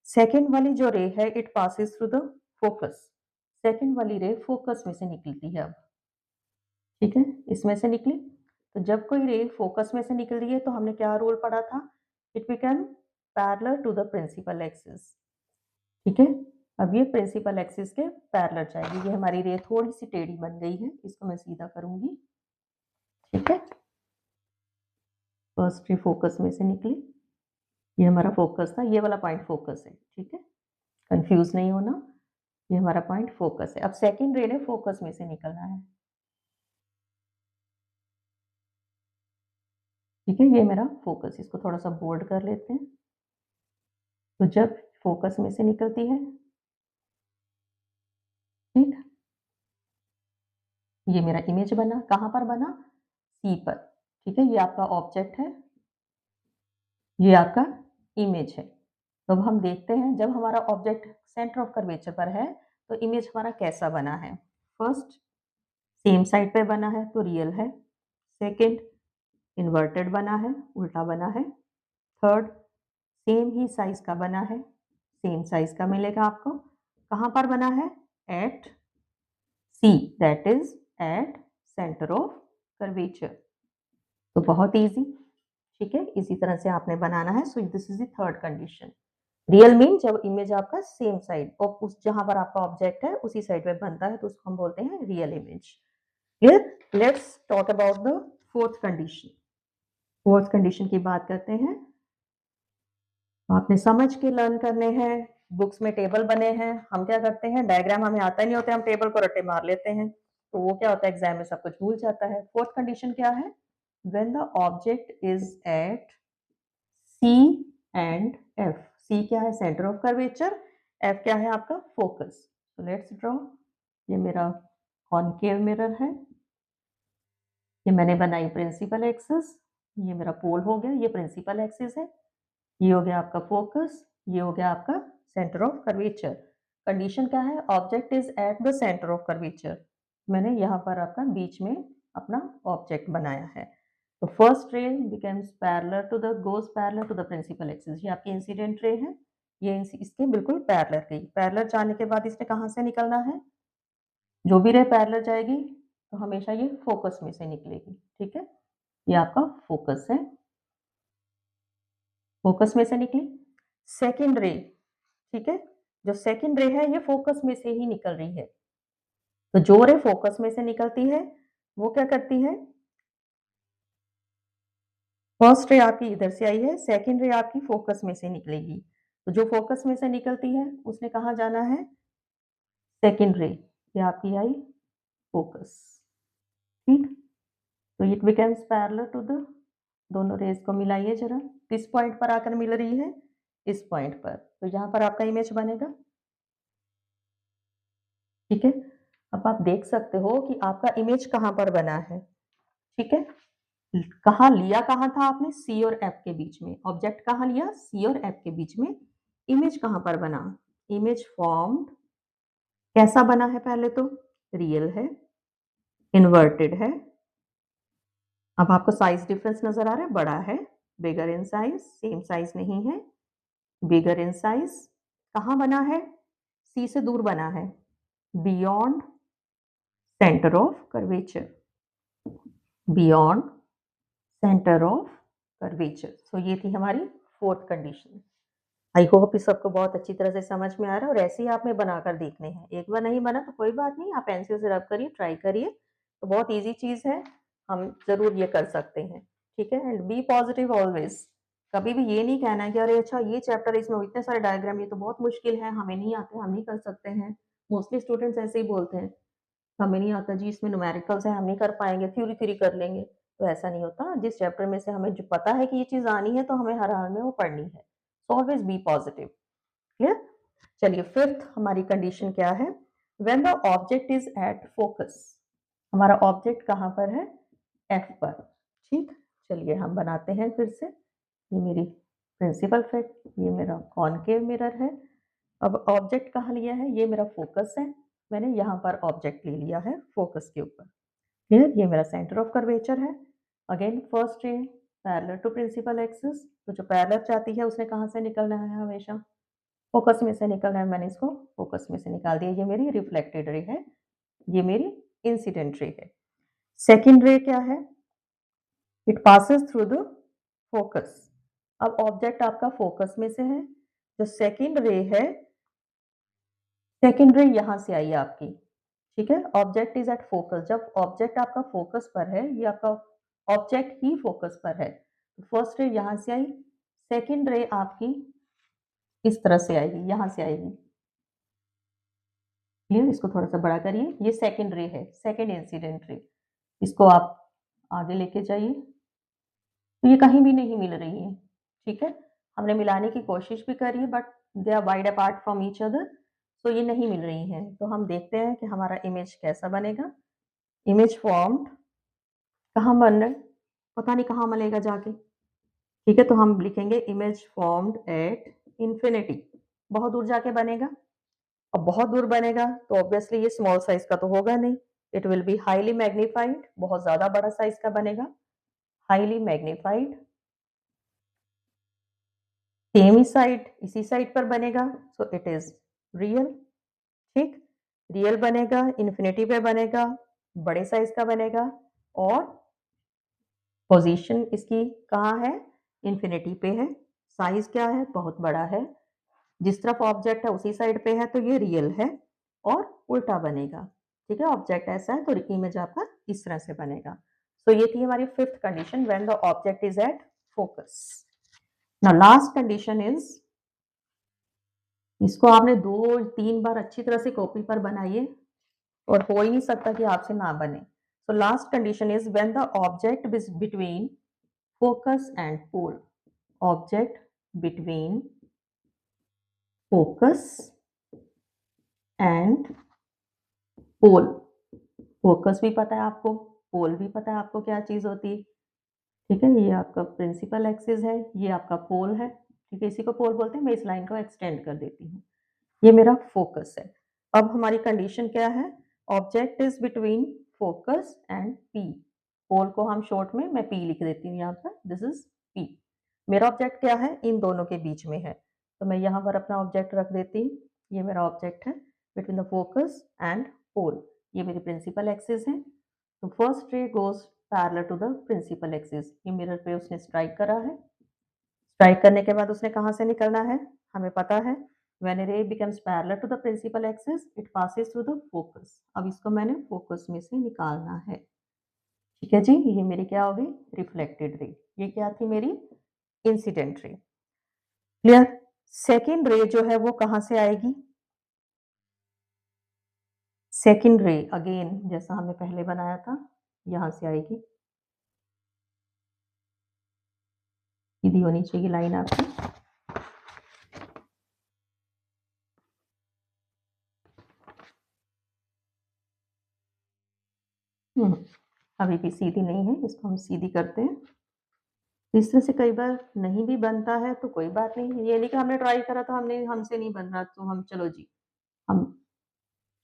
सेकेंड वाली जो रे है, it passes through the focus, second वाली रे फोकस में से निकलती है अब, ठीक है, इसमें से निकली। तो जब कोई रे फोकस में से निकल रही है, तो हमने क्या रूल पढ़ा था? It become parallel to the principal axis, ठीक है। अब ये प्रिंसिपल एक्सिस के पैरेलल जाएगी। ये हमारी रे थोड़ी सी टेढ़ी बन गई है, इसको मैं सीधा करूंगी, ठीक है। फर्स्ट रे फोकस में से निकली, ये हमारा फोकस था, ये वाला पॉइंट फोकस है, ठीक है, कंफ्यूज नहीं होना, ये हमारा पॉइंट फोकस है। अब सेकंड रे ने फोकस में से निकलना है, ठीक है, ये मेरा फोकस, इसको थोड़ा सा बोल्ड कर लेते हैं। तो जब फोकस में से निकलती है, ठीक, ये मेरा इमेज बना, कहाँ पर बना? सी पर, ठीक है। ये आपका ऑब्जेक्ट है, ये आपका इमेज है। तो अब हम देखते हैं, जब हमारा ऑब्जेक्ट सेंटर ऑफ कर्वेचर पर है, तो इमेज हमारा कैसा बना है। फर्स्ट, सेम साइड पे बना है तो रियल है। सेकंड, इन्वर्टेड बना है, उल्टा बना है। थर्ड, सेम ही साइज का बना है, सेम साइज का मिलेगा आपको। कहाँ पर बना है? At C, that is at centre of curvature. तो बहुत इजी, ठीक है, इसी तरह से आपने बनाना है। सो this is the third condition. Real mean जब इमेज आपका सेम साइड और उस जहां पर आपका ऑब्जेक्ट है उसी साइड पे बनता है, तो उसको हम बोलते हैं real image. Clear? Let's talk about the fourth condition. Fourth condition की बात करते हैं। आपने समझ के लर्न करने हैं। बुक्स में टेबल बने हैं, हम क्या करते हैं, डायग्राम हमें आता ही नहीं होता, हम टेबल को रट्टे मार लेते हैं, तो वो क्या होता है, एग्जाम में सब कुछ भूल जाता है। फोर्थ कंडीशन क्या है? When the object is at C and F. C क्या है? Centre of curvature. एफ क्या है? आपका फोकस। तो लेट्स ड्रॉ। ये मेरा कॉनकेव मिरर है, ये मैंने बनाई प्रिंसिपल एक्सिस, ये मेरा पोल हो गया, ये प्रिंसिपल एक्सिस है, ये हो गया आपका फोकस, ये हो गया आपका सेंटर ऑफ कर्वेचर। कंडीशन क्या है? Object is at the centre of curvature. मैंने यहाँ पर आपका बीच में अपना ऑब्जेक्ट बनाया है। तो first ray becomes parallel to the, goes parallel to the principal axis. ये आपकी इंसिडेंट रे है, ये इसके बिल्कुल पैरेलल गई। पैरेलल जाने के बाद इसने कहाँ से निकलना है? जो भी रे पैरेलल जाएगी तो हमेशा ये फोकस में से निकलेगी, ठीक है। ये आपका फोकस है, फोकस में से निकली। सेकेंड रे, ठीक है, जो सेकेंड रे है ये फोकस में से ही निकल रही है। तो जो रे फोकस में से निकलती है वो क्या करती है? फर्स्ट रे आपकी इधर से आई है, सेकेंड रे आपकी फोकस में से निकलेगी। तो जो फोकस में से निकलती है उसने कहाँ जाना है? सेकेंड रे, ये आपकी आई फोकस, ठीक। तो it becomes parallel to the, दोनों रेज को मिलाइए जरा, किस पॉइंट पर आकर मिल रही है, इस पॉइंट पर, तो यहाँ पर आपका इमेज बनेगा। ठीक है, अब आप देख सकते हो कि आपका इमेज कहाँ पर बना है। ठीक है, कहाँ लिया, कहाँ था आपने, सी और एफ के बीच में, ऑब्जेक्ट कहाँ लिया, सी और एफ के बीच में, इमेज कहाँ पर बना, इमेज फॉर्म्ड कैसा बना है, पहले तो रियल है, इन्वर्टेड है। अब आपको साइज डिफरेंस नजर आ रहा है, बड़ा है, बिगर इन साइज, सेम साइज नहीं है, बिगर इन साइज, कहाँ बना है, सी से दूर बना है, beyond centre of curvature, beyond centre of curvature. So ये थी हमारी फोर्थ कंडीशन। आई होप इस सबको बहुत अच्छी तरह से समझ में आ रहा है, और ऐसे ही आपने बनाकर देखने हैं। एक बार नहीं बना तो कोई बात नहीं, आप पेंसिल से रब करिए, ट्राई करिए, तो बहुत इजी चीज है, हम जरूर ये कर सकते हैं। ठीक है, एंड बी पॉजिटिव ऑलवेज। कभी भी ये नहीं कहना है कि अरे अच्छा ये चैप्टर, इसमें इतने सारे डायग्राम, ये तो बहुत मुश्किल है, हमें नहीं आते, हम नहीं कर सकते हैं। मोस्टली स्टूडेंट्स ऐसे ही बोलते हैं, हमें नहीं आता जी, इसमें न्यूमेरिकल्स है, हम नहीं कर पाएंगे, थ्योरी थ्योरी कर लेंगे। तो ऐसा नहीं होता, जिस चैप्टर में से हमें जो पता है कि ये चीज आनी है, तो हमें हर हाल में वो पढ़नी है। So always be positive. Clear. चलिए, फिफ्थ हमारी कंडीशन क्या है, when the object is at focus. हमारा ऑब्जेक्ट कहाँ पर है, एफ पर। ठीक, चलिए हम बनाते हैं फिर से। ये मेरी प्रिंसिपल फिट, ये मेरा कॉनकेव मिरर है। अब ऑब्जेक्ट कहाँ लिया है, ये मेरा फोकस है, मैंने यहाँ पर ऑब्जेक्ट ले लिया है फोकस के ऊपर। क्लियर, ये मेरा सेंटर ऑफ कर्वेचर है। Again first ray parallel to principal axis, तो जो पैरेलल चाहती है उसने कहाँ से निकलना है, हमेशा फोकस में से निकलना है। मैंने इसको फोकस में से निकाल दिया, ये मेरी रिफ्लेक्टेड रे है, ये मेरी इंसिडेंट रे है। सेकेंड रे क्या है, it passes through the focus. अब ऑब्जेक्ट आपका फोकस में से है, जो सेकेंड रे है, सेकेंड रे यहां से आई आपकी। ठीक है, ऑब्जेक्ट इज एट फोकस, जब ऑब्जेक्ट आपका फोकस पर है, ये आपका ऑब्जेक्ट ही फोकस पर है, फर्स्ट रे यहां से आई, सेकेंड रे आपकी इस तरह से आएगी, यहां से आएगी। क्लियर, इसको थोड़ा सा बड़ा करिए, ये सेकेंड रे है, सेकेंड इंसिडेंट रे, इसको आप आगे लेके जाइए, तो ये कहीं भी नहीं मिल रही है। ठीक है, हमने मिलाने की कोशिश भी करी है, but they are wide apart from each other, तो ये नहीं मिल रही हैं। तो हम देखते हैं कि हमारा इमेज कैसा बनेगा। इमेज फॉर्म्ड कहाँ बन रहा है, पता नहीं कहाँ मिलेगा जाके। ठीक है, तो हम लिखेंगे इमेज फॉर्म्ड एट इंफिनिटी, बहुत दूर जाके बनेगा। अब बहुत दूर बनेगा तो ऑब्वियसली ये स्मॉल साइज का तो होगा नहीं, it will be highly magnified, बहुत ज्यादा बड़ा साइज का बनेगा, हाईली मैग्नीफाइड। सेम ही साइड, इसी साइड पर बनेगा, सो इट इज रियल। ठीक, रियल बनेगा, इन्फिनिटी पे बनेगा, बड़े साइज का बनेगा, और पोजीशन इसकी कहाँ है, इन्फिनिटी पे है, साइज क्या है, बहुत बड़ा है, जिस तरफ ऑब्जेक्ट है उसी साइड पे है, तो ये रियल है, और उल्टा बनेगा। ठीक है, ऑब्जेक्ट ऐसा है तो इमेज आपका इस तरह से बनेगा। तो ये थी हमारी fifth condition, when the object is at focus. Now last condition is, इसको आपने 2-3 बार अच्छी तरह से कॉपी पर बनाइए, और हो ही नहीं सकता कि आपसे ना बने। So last condition is when the object between focus and pole, object between focus and pole. Focus भी पता है आपको, पोल भी पता है आपको क्या चीज होती है। ठीक है, ये आपका प्रिंसिपल एक्सिस है, ये आपका पोल है। ठीक है, इसी को पोल बोलते हैं, मैं इस लाइन को एक्सटेंड कर देती हूँ, ये मेरा फोकस है। अब हमारी कंडीशन क्या है, object is between focus and P, pole को हम शॉर्ट में मैं पी लिख देती हूँ यहाँ पर, दिस इज पी। मेरा ऑब्जेक्ट क्या है, इन दोनों के बीच में है, तो मैं यहाँ पर अपना ऑब्जेक्ट रख देती हूँ, ये मेरा ऑब्जेक्ट है between the focus and pole, ये मेरी प्रिंसिपल एक्सिस है। तो first ray goes parallel to the principal axis, ये मिरर पे उसने स्ट्राइक करा है, स्ट्राइक करने के बाद उसने कहाँ से निकलना है, हमें पता है, when a ray becomes parallel to the principal axis it passes through the focus। अब इसको मैंने फोकस में से निकालना है। ठीक है जी, ये मेरी क्या हो गई, रिफ्लेक्टेड रे, ये क्या थी मेरी, इंसिडेंट रे। क्लियर। सेकेंड रे जो है वो कहाँ से आएगी, सेकेंड रे अगेन जैसा हमने पहले बनाया था, यहां से आएगी। सीधी होनी चाहिए लाइन आपकी। अभी भी सीधी नहीं है, इसको हम सीधी करते हैं। इस तरह से कई बार नहीं भी बनता है तो कोई बात नहीं, ये नहीं कि हमने ट्राई करा तो हमसे नहीं बन रहा तो हम चलो जी हम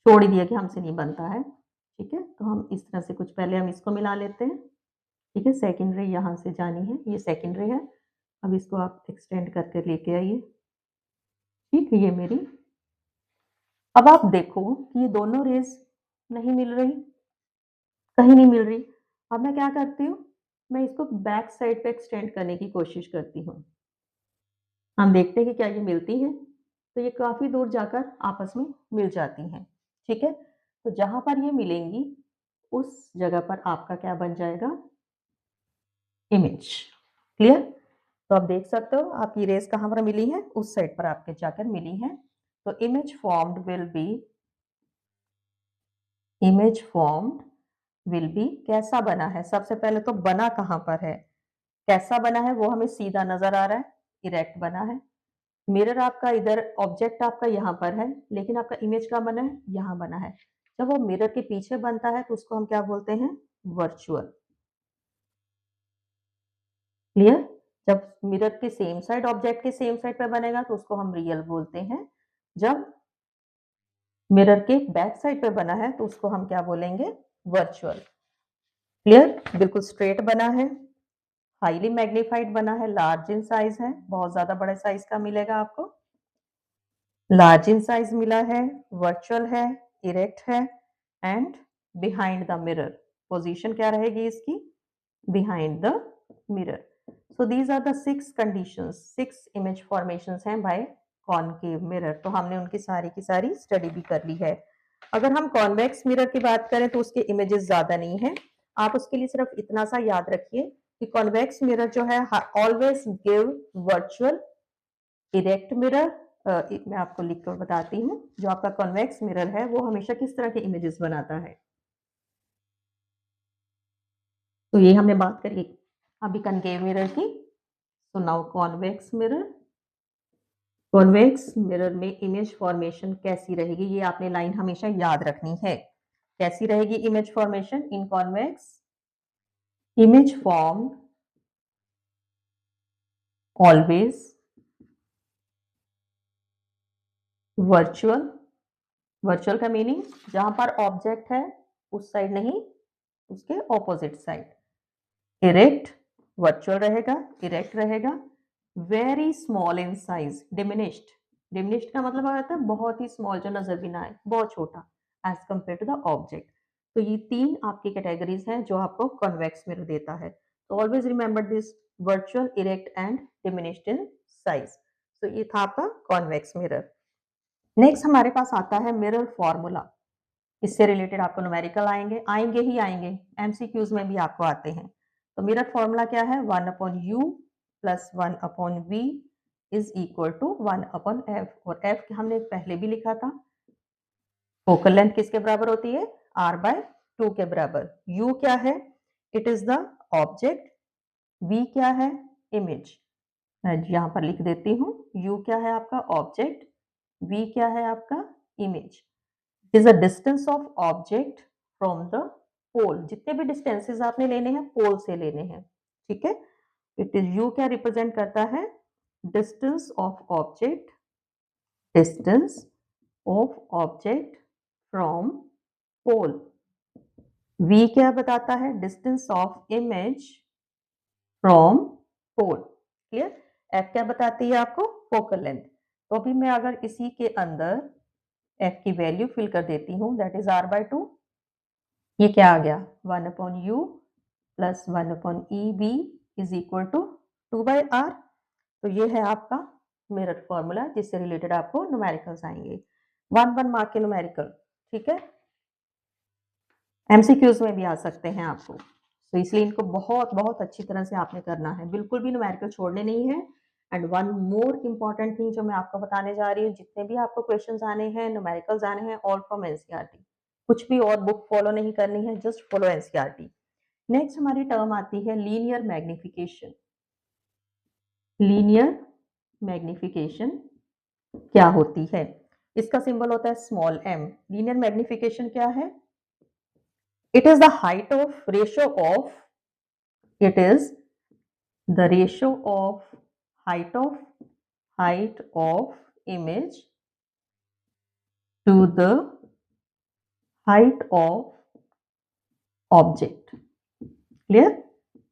छोड़ ही दिया कि हमसे नहीं बनता है। ठीक है, तो हम इस तरह से कुछ पहले हम इसको मिला लेते हैं। ठीक है, सेकंड रे यहाँ से जानी है, ये सेकंड रे है। अब इसको आप एक्सटेंड करके लेके आइए। ठीक है, ये मेरी। अब आप देखो कि ये दोनों रेज नहीं मिल रही, कहीं नहीं मिल रही। अब मैं क्या करती हूँ, मैं इसको बैक साइड पे एक्सटेंड करने की कोशिश करती हूँ। हम देखते हैं कि क्या ये मिलती हैं, तो ये काफ़ी दूर जाकर आपस में मिल जाती हैं। ठीक है, तो जहाँ पर ये मिलेंगी उस जगह पर आपका क्या बन जाएगा, इमेज। क्लियर? तो आप देख सकते हो आपकी रेस कहाँ पर मिली है, उस साइड पर आपके जाकर मिली है। तो इमेज फॉर्म्ड विल बी कैसा बना है। सबसे पहले तो बना कहाँ पर है, कैसा बना है वो हमें सीधा नजर आ रहा है, इरेक्ट बना है। मिरर आपका इधर, ऑब्जेक्ट आपका यहाँ पर है, लेकिन आपका इमेज कहाँ बना है, यहाँ बना है। जब वो मिरर के पीछे बनता है तो उसको हम क्या बोलते हैं, वर्चुअल। क्लियर? जब मिरर के सेम साइड, ऑब्जेक्ट के सेम साइड पे बनेगा तो उसको हम रियल बोलते हैं। जब मिरर के बैक साइड पे बना है तो उसको हम क्या बोलेंगे, वर्चुअल। क्लियर? बिल्कुल स्ट्रेट बना है, हाईली मैग्नीफाइड बना है, लार्ज इन साइज है, बहुत ज्यादा बड़े साइज का मिलेगा आपको, लार्ज इन साइज मिला है, वर्चुअल है, इरेक्ट है, and behind the mirror. Position क्या रहेगी इसकी, behind the mirror. So these are the 6 conditions, 6 image formations हैं बाय कॉनकेव मिरर। तो हमने उनकी सारी की सारी स्टडी भी कर ली है। अगर हम कॉन्वेक्स मिरर की बात करें तो उसके इमेजेस ज्यादा नहीं है। आप उसके लिए सिर्फ इतना सा याद रखिए कि कॉन्वेक्स मिरर जो है always give virtual, erect mirror. मैं आपको लिखकर बताती हूँ, जो आपका कॉन्वेक्स मिरर है वो हमेशा किस तरह के इमेजेस बनाता है। तो ये हमने बात करी अभी कनकेव मिरर की। तो now convex mirror, convex mirror में इमेज फॉर्मेशन कैसी रहेगी, ये आपने लाइन हमेशा याद रखनी है। कैसी रहेगी इमेज फॉर्मेशन इन convex, image form always virtual. Virtual का मीनिंग जहां पर ऑब्जेक्ट है उस साइड नहीं, उसके ऑपोजिट साइड। इरेक्ट, वर्चुअल रहेगा, इरेक्ट रहेगा। Very small in size, diminished. Diminished का मतलब आता है बहुत ही स्मॉल, जो नजर भी ना आए, बहुत छोटा as compare to the object. तो ये 3 आपकी कैटेगरीज हैं जो आपको कॉन्वेक्स मिरर देता है। तो always remember this, virtual, erect and diminished in size. तो ये था आपका कॉन्वेक्स मिरर। नेक्स्ट हमारे पास आता है मिरर फॉर्मूला। इससे रिलेटेड आपको न्यूमेरिकल आएंगे, आएंगे ही आएंगे, एमसीक्यूज में भी आपको आते हैं। तो मिरर फॉर्मूला क्या है, 1/u plus 1/v is equal to 1/f। और f हमने पहले भी लिखा था, फोकल लेंथ किसके बराबर होती है, r/2 के बराबर। u क्या है, it is the object, v क्या है, इमेज। मैं यहाँ पर लिख देती हूँ, u क्या है आपका ऑब्जेक्ट, v क्या है आपका image. Is a distance of object from the pole. जितने भी डिस्टेंसेस आपने लेने हैं पोल से लेने हैं। ठीक है, इट इज यू क्या रिप्रेजेंट करता है, distance of object, distance of object from pole. V क्या बताता है, distance of image from pole. Clear? F क्या बताती है आपको, फोकल लेंथ। तो अभी मैं अगर इसी के अंदर एफ की वैल्यू फिल कर देती हूँ, दैट इज r/2। ये क्या आ गया, 1/u plus 1/e/v is equal to 2/r। तो ये है आपका मिरर फॉर्मूला, जिससे रिलेटेड आपको न्यूमेरिकल्स आएंगे, 1 मार्क के न्यूमेरिकल। ठीक है, एमसीक्यूज में भी आ सकते हैं आपको। तो इसलिए इनको बहुत बहुत अच्छी तरह से आपने करना है, बिल्कुल भी न्यूमेरिकल छोड़ने नहीं है। And one more important thing जो मैं आपको बताने जा रही हूँ, जितने भी आपको क्वेश्चंस आने हैं, न्यूमेरिकल्स आने हैं, ऑल फ्रॉम एनसीईआरटी। कुछ भी और बुक फॉलो नहीं करनी है, जस्ट फॉलो एनसीईआरटी। नेक्स्ट हमारी टर्म आती है लीनियर मैग्निफिकेशन। लीनियर मैग्निफिकेशन क्या होती है? इसका सिंबल होता है स्मॉल m। लीनियर मैग्निफिकेशन क्या है? It is the height of ratio of it is the ratio of height of height of image to the height of object. Clear?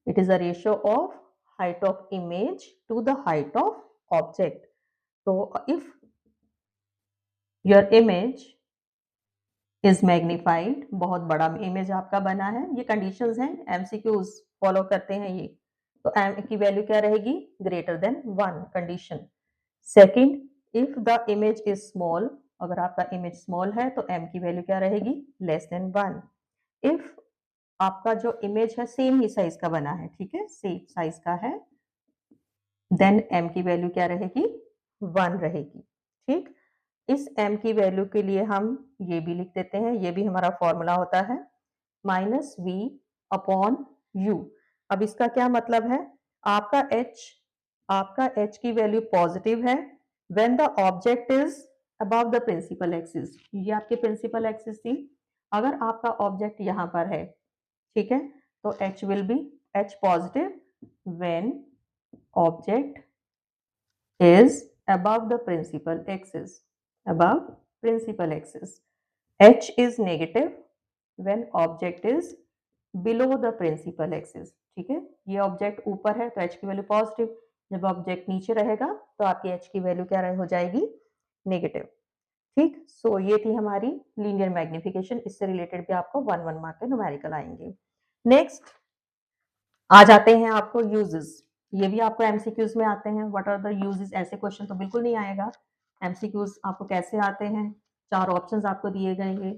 It is a ratio of height of image to the height of object. So if your image is magnified, बहुत बड़ा image आपका बना है, ये conditions हैं, MCQs follow करते हैं ये, तो m की वैल्यू क्या रहेगी? Greater than 1 condition. Second, if the image is small, अगर आपका इमेज स्मॉल है तो m की वैल्यू क्या रहेगी? Less than 1। इफ आपका जो इमेज है सेम ही साइज का बना है, ठीक है, सेम साइज का है, देन m की वैल्यू क्या रहेगी? 1 रहेगी। ठीक, इस m की वैल्यू के लिए हम ये भी लिख देते हैं, ये भी हमारा फॉर्मूला होता है -v अपॉन u। अब इसका क्या मतलब है? आपका h की वैल्यू पॉजिटिव है when the object is above the principal axis. ये आपकी प्रिंसिपल एक्सिस थी। अगर आपका ऑब्जेक्ट यहाँ पर है, ठीक है, तो h will be h positive when object is above the principal axis, above principal axis. H is negative when object is below the principal axis. ठीक है, ये ऑब्जेक्ट ऊपर है तो h की वैल्यू पॉजिटिव, जब ऑब्जेक्ट नीचे रहेगा तो आपकी h की वैल्यू क्या हो जाएगी? नेगेटिव। ठीक, सो ये थी हमारी लीनियर मैग्निफिकेशन। इससे रिलेटेड भी आपको 1 मार्क के न्यूमेरिकल आएंगे। नेक्स्ट आ जाते हैं आपको यूजेस। ये भी आपको एमसीक्यूज में आते हैं। What are the uses? ऐसे क्वेश्चन तो बिल्कुल नहीं आएगा। एमसीक्यूज आपको कैसे आते हैं? 4 ऑप्शंस आपको दिए गए,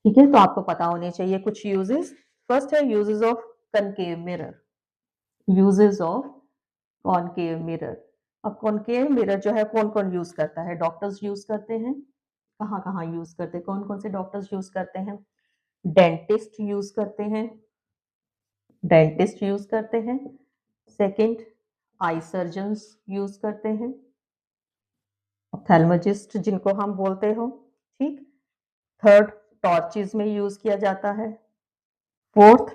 ठीक है, तो आपको पता होने चाहिए कुछ यूजेस। फर्स्ट है uses of concave mirror. Uses of concave mirror. अब कॉनकेव मिरर जो है कौन कौन यूज करता है? डॉक्टर्स यूज करते हैं। कहाँ कहाँ यूज करते हैं? कौन कौन से डॉक्टर्स यूज करते हैं? डेंटिस्ट यूज करते हैं, डेंटिस्ट यूज करते हैं। सेकंड, आई सर्जन्स यूज करते हैं, ऑप्थेल्मोलॉजिस्ट जिनको हम बोलते हो, ठीक। थर्ड, टॉर्चेस में यूज किया जाता है। फोर्थ,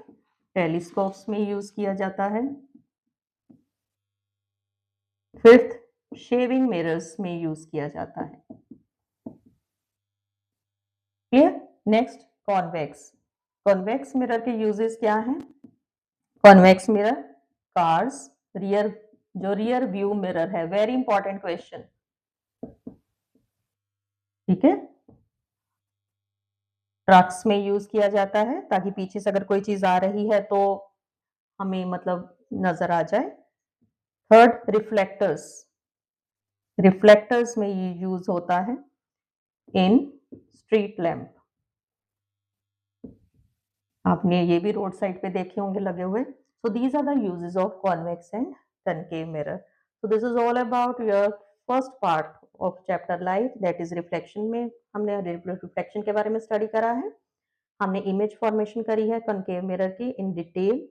टेलीस्कोप्स में यूज किया जाता है। फिफ्थ, शेविंग मिरर्स में यूज किया जाता है। Clear? Next, convex. Convex mirror के यूजेस क्या हैं? कॉन्वेक्स मिरर, कार्स, रियर, जो रियर व्यू मिरर है, वेरी इंपॉर्टेंट क्वेश्चन, ठीक है, ट्रक्स में यूज किया जाता है ताकि पीछे से अगर कोई चीज आ रही है तो हमें मतलब नजर आ जाए। थर्ड, रिफ्लेक्टर्स, रिफ्लेक्टर्स में ये यूज होता है इन स्ट्रीट लैम्प। आपने ये भी रोड साइड पे देखे होंगे लगे हुए। So these are the uses of convex and concave mirror. So this is all about your first part of chapter light, that is reflection. में हमने रिफ्लेक्शन के बारे में स्टडी करा है, हमने इमेज फॉर्मेशन करी है कनकेव मिरर की in detail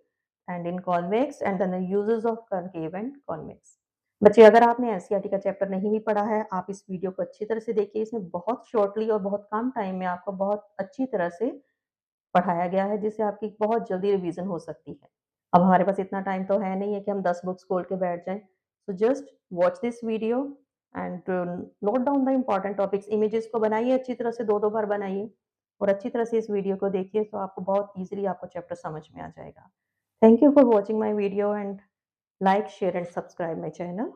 and in convex and then uses of concave and convex. बच्चे, अगर आपने एनसीईआरटी का चैप्टर नहीं भी पढ़ा है, आप इस वीडियो को अच्छी तरह से देखिए। इसमें बहुत शॉर्टली और बहुत कम टाइम में आपको बहुत अच्छी तरह से पढ़ाया गया है, जिससे आपकी बहुत जल्दी रिवीजन हो सकती है। अब हमारे पास इतना टाइम तो है नहीं है कि हम 10 बुक्स खोल के बैठ जाएं। So just watch this video and note down the important topics. Images को बनाइए अच्छी तरह से, 2-2 बार बनाइए और अच्छी तरह से इस वीडियो को देखिए, तो आपको बहुत ईजिली आपको चैप्टर समझ में आ जाएगा। Thank you for watching my video and like, share and subscribe my channel.